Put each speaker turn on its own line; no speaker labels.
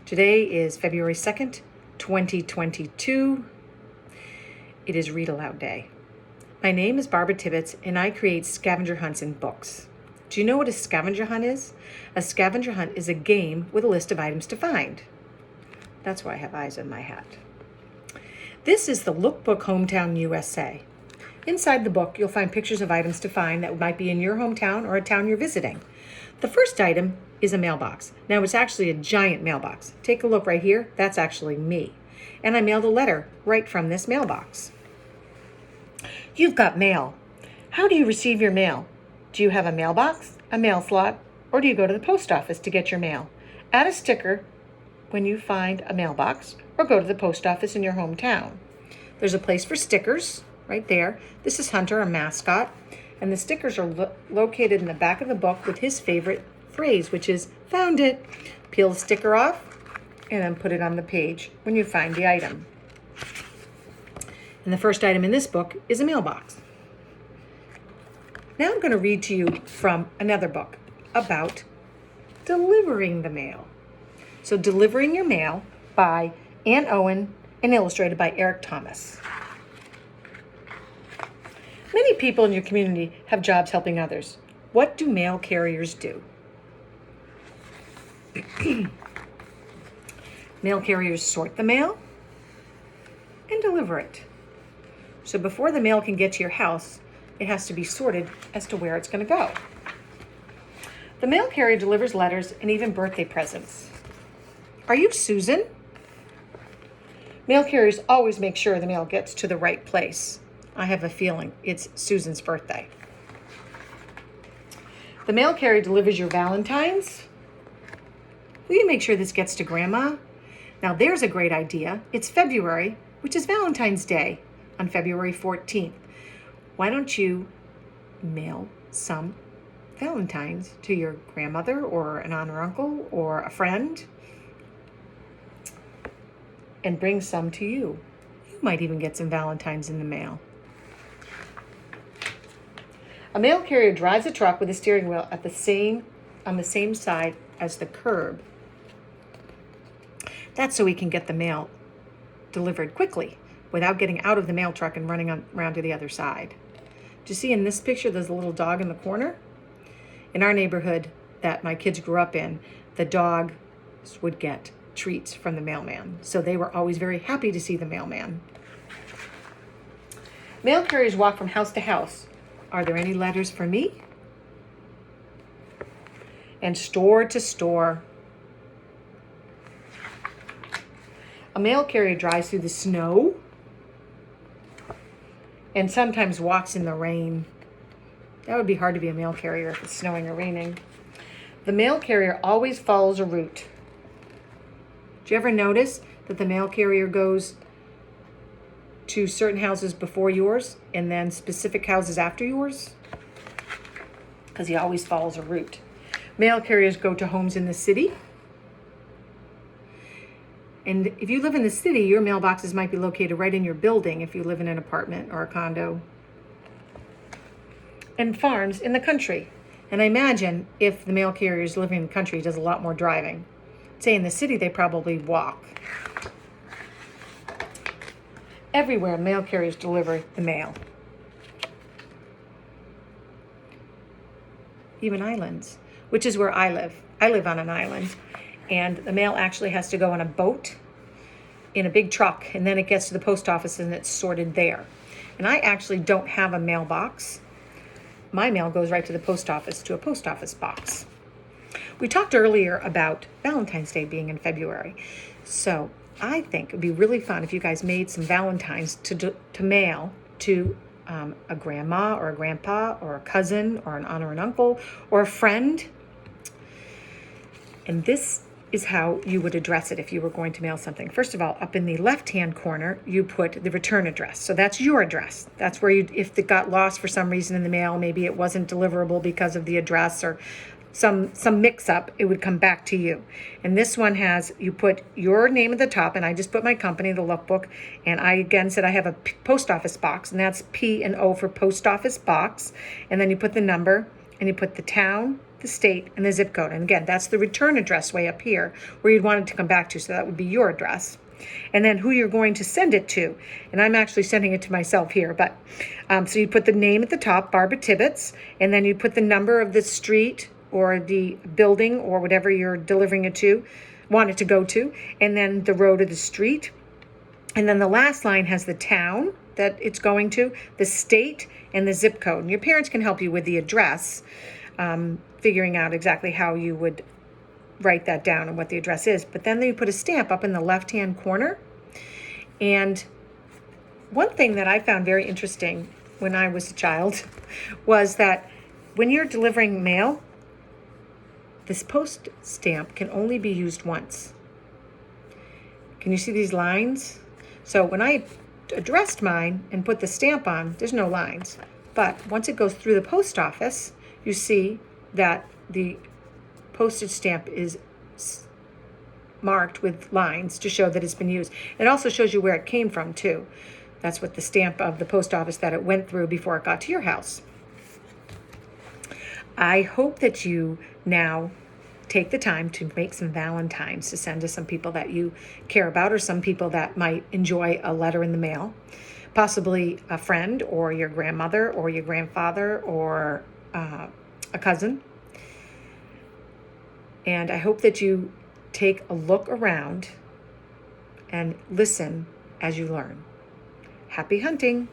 Today is February 2nd, 2022. It is Read Aloud Day. My name is Barbara Tibbetts, and I create scavenger hunts in books. Do you know what a scavenger hunt is? A scavenger hunt is a game with a list of items to find. That's why I have eyes on my hat. This is the Lookbook Hometown USA. Inside the book, you'll find pictures of items to find that might be in your hometown or a town you're visiting. The first item is a mailbox. Now, it's actually a giant mailbox. Take a look right here. That's actually me. And I mailed a letter right from this mailbox. You've got mail. How do you receive your mail? Do you have a mailbox, a mail slot, or do you go to the post office to get your mail? Add a sticker when you find a mailbox or go to the post office in your hometown. There's a place for stickers right there. This is Hunter, a mascot, and the stickers are located in the back of the book with his favorite phrase, which is found it. Peel the sticker off and then put it on the page when you find the item. And the first item in this book is a mailbox. Now I'm going to read to you from another book about delivering the mail. So Delivering Your Mail by Ann Owen and illustrated by Eric Thomas. Many people in your community have jobs helping others. What do mail carriers do? Mail carriers sort the mail and deliver it. So before the mail can get to your house, it has to be sorted as to where it's going to go. The mail carrier delivers letters and even birthday presents. Are you Susan? Mail carriers always make sure the mail gets to the right place. I have a feeling it's Susan's birthday. The mail carrier delivers your valentines. Will you make sure this gets to Grandma? Now there's a great idea. It's February, which is Valentine's Day on February 14th. Why don't you mail some valentines to your grandmother or an aunt or uncle or a friend and bring some to you? You might even get some valentines in the mail. A mail carrier drives a truck with a steering wheel on the same side as the curb. That's so he can get the mail delivered quickly without getting out of the mail truck and running around to the other side. Do you see in this picture there's a little dog in the corner? In our neighborhood that my kids grew up in, the dogs would get treats from the mailman. So they were always very happy to see the mailman. Mail carriers walk from house to house. Are there any letters for me? And store to store. A mail carrier drives through the snow and sometimes walks in the rain. That would be hard to be a mail carrier if it's snowing or raining. The mail carrier always follows a route. Do you ever notice that the mail carrier goes to certain houses before yours and then specific houses after yours? Because he always follows a route. Mail carriers go to homes in the city. And if you live in the city, your mailboxes might be located right in your building if you live in an apartment or a condo. And farms in the country. And I imagine if the mail carrier is living in the country, he does a lot more driving. Say in the city, they probably walk. Everywhere, mail carriers deliver the mail. Even islands, which is where I live. I live on an island. And the mail actually has to go on a boat in a big truck, and then it gets to the post office and it's sorted there. And I actually don't have a mailbox. My mail goes right to the post office, to a post office box. We talked earlier about Valentine's Day being in February. So I think it would be really fun if you guys made some valentines to mail to a grandma or a grandpa or a cousin or an aunt or an uncle or a friend. And this is how you would address it if you were going to mail something. First of all, up in the left-hand corner, you put the return address. So that's your address. That's where if it got lost for some reason in the mail, maybe it wasn't deliverable because of the address or some mix-up, it would come back to you. And this one has, you put your name at the top, and I just put my company, the Lookbook, and I again said I have a post office box, and that's P and O for post office box. And then you put the number, and you put the town the state, and the zip code. And again, that's the return address way up here where you'd want it to come back to. So that would be your address. And then who you're going to send it to. And I'm actually sending it to myself here. But so you put the name at the top, Barbara Tibbetts, and then you put the number of the street or the building or whatever you're delivering it to, want it to go to, and then the road or the street. And then the last line has the town that it's going to, the state, and the zip code. And your parents can help you with the address, figuring out exactly how you would write that down and what the address is. But then you put a stamp up in the left-hand corner. And one thing that I found very interesting when I was a child was that when you're delivering mail, this post stamp can only be used once. Can you see these lines? So when I addressed mine and put the stamp on, there's no lines. But once it goes through the post office, you see that the postage stamp is marked with lines to show that it's been used. It also shows you where it came from too. That's what the stamp of the post office that it went through before it got to your house. I hope that you now take the time to make some valentines to send to some people that you care about or some people that might enjoy a letter in the mail, possibly a friend or your grandmother or your grandfather or a cousin. And I hope that you take a look around and listen as you learn. Happy hunting!